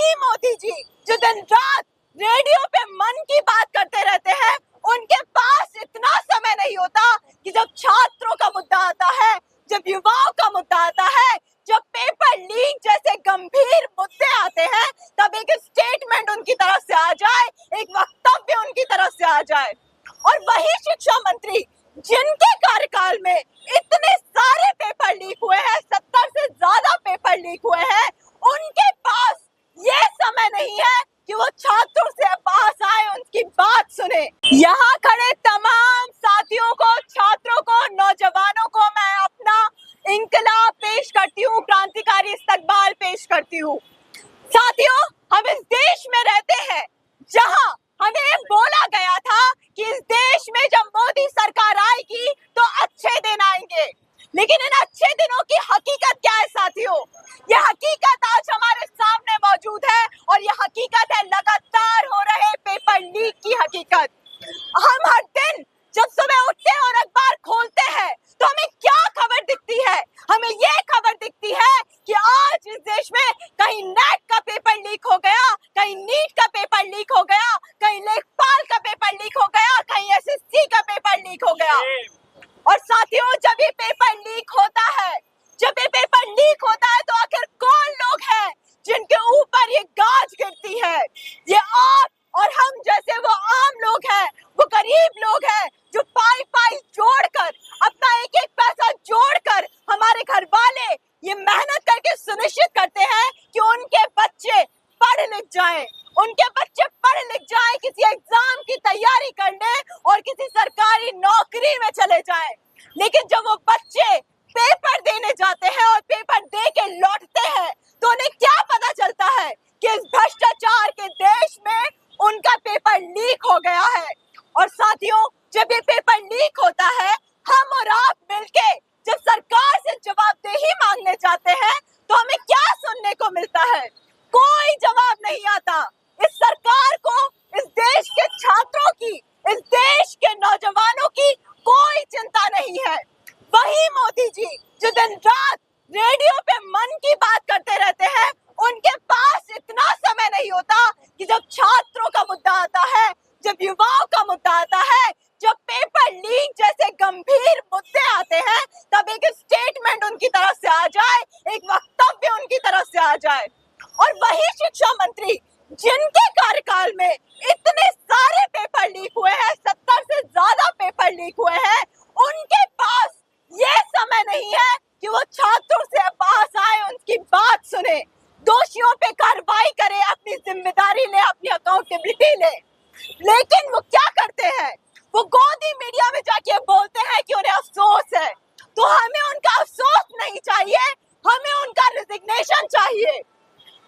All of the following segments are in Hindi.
वही मोदी जी जो दिन रात रेडियो पे मन की बात करते रहते हैं, उनके पास इतना समय नहीं होता कि जब छात्रों का मुद्दा आता है, जब युवाओं का मुद्दा आता है, जब पेपर लीक जैसे गंभीर मुद्दे आते हैं, तब एक स्टेटमेंट उनकी तरफ से आ जाए, एक वक्तव्य उनकी तरफ से आ जाए। और वही शिक्षा मंत्री जिनके कार्यकाल में इतने सारे पेपर लीक हुए हैं, 70 से ज्यादा पेपर लीक हुए हैं, उनके पास ये समय नहीं है कि वो छात्रों से पास आए, उनकी बात सुने। यहाँ खड़े तमाम साथियों को, छात्रों को, नौजवानों को मैं अपना इंकलाब पेश करती हूँ, क्रांतिकारी इस्तकबाल पेश करती हूँ। साथियों, हम इस देश में रहते हैं जहाँ हमें बोला गया था कि इस देश में जब मोदी सरकार आएगी तो अच्छे दिन आएंगे, लेकिन इन अच्छे दिनों की हकीकत क्या है साथियों? ये हकीकत आज हमारे सामने मौजूद है और ये हकीकत है लगातार हो रहे पेपर लीक की हकीकत। हम हर दिन जब सुबह उठते हैं और अखबार खोलते हैं तो हमें क्या खबर दिखती है? हमें ये खबर दिखती है कि आज इस देश में कहीं नेट का पेपर लीक हो गया, कहीं नीट का पेपर लीक हो गया, कहीं लेखपाल का पेपर लीक हो गया, कहीं एसएससी का पेपर लीक हो गया। और साथियों, जब ये पेपर लीक होता है, जब ये पेपर लीक होता है तो आखिर कौन लोग हैं जिनके ऊपर ये गाज गिरती है? ये आप और हम जैसे वो आम लोग हैं, वो गरीब लोग हैं जो पाई पाई जोड़कर, अपना एक एक पैसा जोड़कर, हमारे घर वाले ये मेहनत करके सुनिश्चित करते हैं कि उनके बच्चे पढ़ लिख जाएं, उनके बच्चे पढ़ लिख जाएं, किसी एग्जाम की तैयारी करने और किसी सरकारी नौकरी में चले जाएं। लेकिन जब वो बच्चे पेपर देने जाते हैं और पेपर दे के लौटते हैं तो उन्हें क्या पता चलता है कि इस भ्रष्टाचार के देश में उनका पेपर लीक हो गया है। और साथियों, जब ये पेपर लीक होता है, हम और आप मिलके जब सरकार से जवाबदेही मांगने जाते हैं तो हमें क्या सुनने को मिलता है? कोई जवाब नहीं आता। इस सरकार को इस देश के छात्रों की, इस देश के नौजवानों की कोई चिंता नहीं है। वही मोदी जी जो दिन रात रेडियो पे मन की बात करते रहते हैं, उनके पास इतना समय नहीं होता कि जब छात्रों का मुद्दा आता है, जब युवाओं का मुद्दा आता है, जब पेपर लीक जैसे गंभीर मुद्दे आते हैं, तब एक स्टेटमेंट उनकी तरफ से आ जाए, एक वक्तव्य उनकी तरफ से आ जाए। और वही शिक्षा मंत्री जिनके कार्यकाल में इतने सारे पेपर लीक हुए हैं, 70 से ज्यादा पेपर लीक हुए हैं, उनके पास ये समय नहीं है कि वो छात्रों से पास आए, उनकी बात सुने, दोषियों पे कार्रवाई करे, अपनी जिम्मेदारी ले, अपनी अकाउंटेबिलिटी ले। लेकिन वो क्या करते हैं? वो गोदी मीडिया में जाके बोलते हैं कि उन्हें अफसोस है। तो हमें उनका अफसोस नहीं चाहिए, हमें उनका रेजिग्नेशन चाहिए।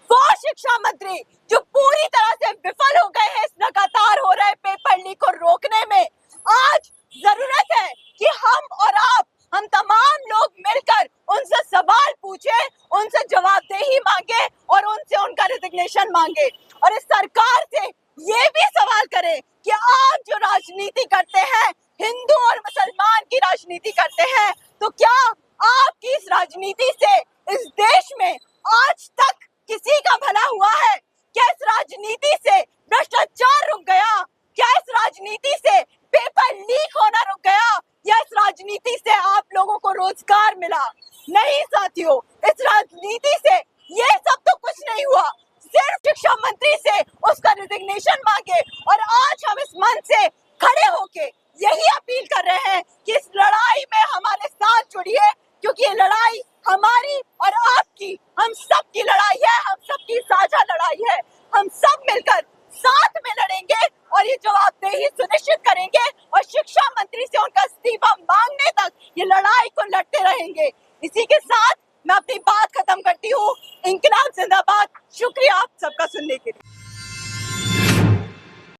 वो शिक्षा मंत्री जो पूरी तरह से विफल हो गए हैं इस लगातार हो रहे पेपर लीक को रोकने में, आज जरूरत है कि हम और आप, हम तमाम लोग मिलकर उनसे सवाल पूछे, उनसे जवाबदेही मांगे और उनसे उनका रेजिग्नेशन मांगे। और इस सरकार से ये भी सवाल करें कि आप जो राजनीति करते हैं, हिंदू और मुसलमान की राजनीति करते हैं, तो क्या आपकी इस राजनीति से इस देश में आज तक किसी का भला हुआ है? क्या इस राजनीति से भ्रष्टाचार रुक गया? क्या इस राजनीति से पेपर लीक होना रुक गया? या इस राजनीति से आप लोगों को रोजगार मिला? नहीं साथियों, इस राजनीति से ये सब तो कुछ नहीं हुआ। सिर्फ शिक्षा मंत्री से उसका रेजिग्नेशन मांगे। और आज हम इस मंच से खड़े होके यही अपील कर रहे हैं कि इस लड़ाई में हमारे साथ जुड़िए, क्योंकि ये लड़ाई हमारी और आपकी, हम सबकी लड़ाई है, हम सबकी साझा लड़ाई है। हम सब मिलकर साथ में लड़ेंगे और ये जवाबदेही सुनिश्चित करेंगे और शिक्षा मंत्री से उनका इस्तीफा मांगने तक ये लड़ाई को लड़ते रहेंगे। इसी के साथ